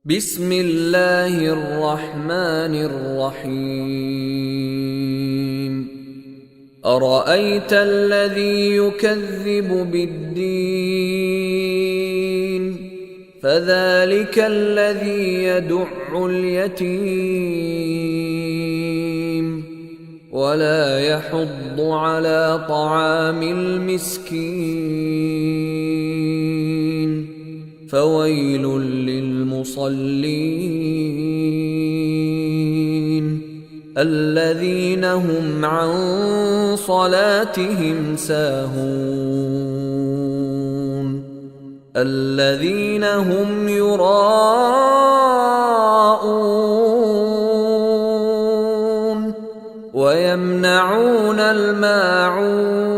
بسم الله الرحمن الرحيم أرأيت الذي يكذب بالدين فذلك الذي يدع اليتيم ولا يحض على طعام المسكين فويل للمصلين الذين هم عن صلاتهم ساهون الذين هم يراءون ويمنعون الماعون